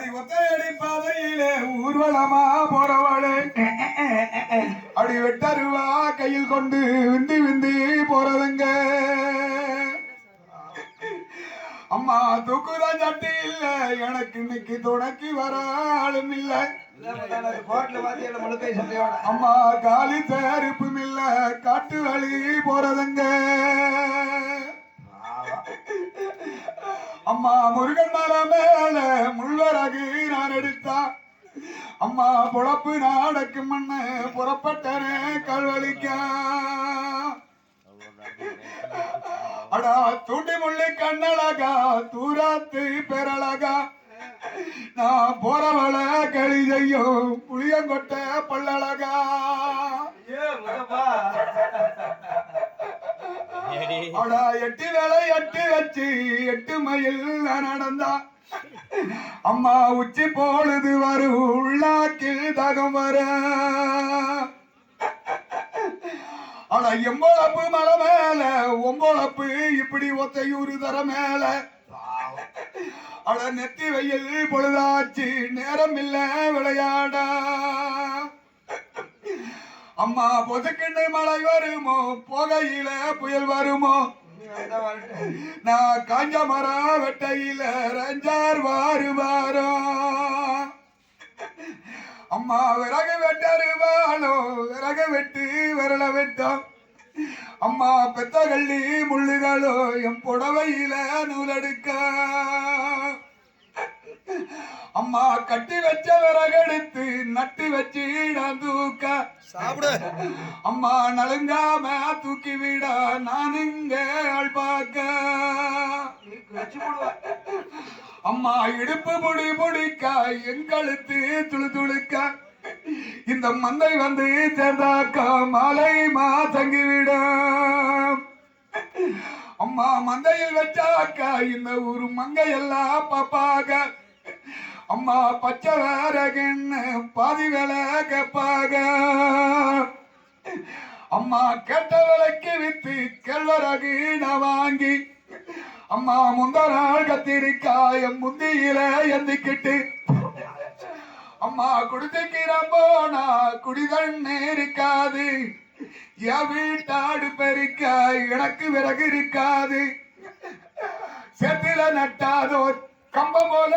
அடி ஒத்தையடி பாதையிலே ஊர்வலமா போறவளே அடி வெட்டருவா கையில் கொண்டு விந்து விந்து போறதுங்க அம்மா தூக்குற சட்டி இல்ல எனக்கு இன்னைக்கு துணைக்கு வர ஆளும் இல்ல அம்மா காலி தயாரிப்பும் இல்ல காட்டு வழி போறதுங்க அம்மா முருகன் மலை மேல முள்வரகு நான் எடுத்தா அம்மா பொழப்பு நாடக்கு மண்ணு புறப்பட்டனே கல்வழிக்க அடா தூண்டி முள்ளி கண்ணழகா தூராத்து பெறழகா நான் போறவள களி செய்யும் புளியங்கொட்ட பல்லழகா அடா எட்டு வேலை எட்டு வச்சு 8 மைல் நடந்தா அம்மா உச்சி பொழுது வரும் உள்ளாக்கில் தகம் வர அடா எம்பளப்பு மலை மேல ஒம்பளப்பு இப்படி ஒத்தையூரு தர மேல அட நெத்தி வெயில் பொழுதாச்சு நேரம் இல்ல விளையாடா அம்மா பொதுக்கிண்டு மழை வருமோ போகையில புயல் வருமோ நான் காஞ்ச மரம் வெட்டையில ரஞ்சார் வாருவாரோ அம்மா விறகு வெட்டருவாளோ விறகு வெட்டு விரல வெட்டோம் அம்மா பெத்த கள்ளி முள்ளுகளோ என் புடவையில நூலெடுக்க அம்மா கட்டி வச்ச விறகெடுத்து நட்டு வச்சு நான் தூக்க சாப்பிடு அம்மா நலுங்காம தூக்கி விட நான் இங்க ஆள் பார்க்க அம்மா இடுப்பு முடி முடிக்க எங்களுக்கு துளு துளுக்க இந்த மந்தை வந்து சேர்ந்தாக்க மாலை தங்கிவிட அம்மா மந்தையில் வச்சாக்க இந்த ஊரு மங்கை எல்லாம் பாப்பாக அம்மா பச்சை வேறகன்னு பாதி வேலை கேட்பாக அம்மா கேட்ட விலைக்கு வித்து கேழ்வரகு நான் வாங்கி அம்மா முந்த நாள் கத்திரிக்காயம் முந்தியில எந்திக்கிட்டு அம்மா குடிச்சுக்கிறோம் போனா குடிதண்ணே இருக்காது என் வீட்டாடு பெருக்க எனக்கு விறகு இருக்காது செத்துல நட்டாதோ கம்பம் போல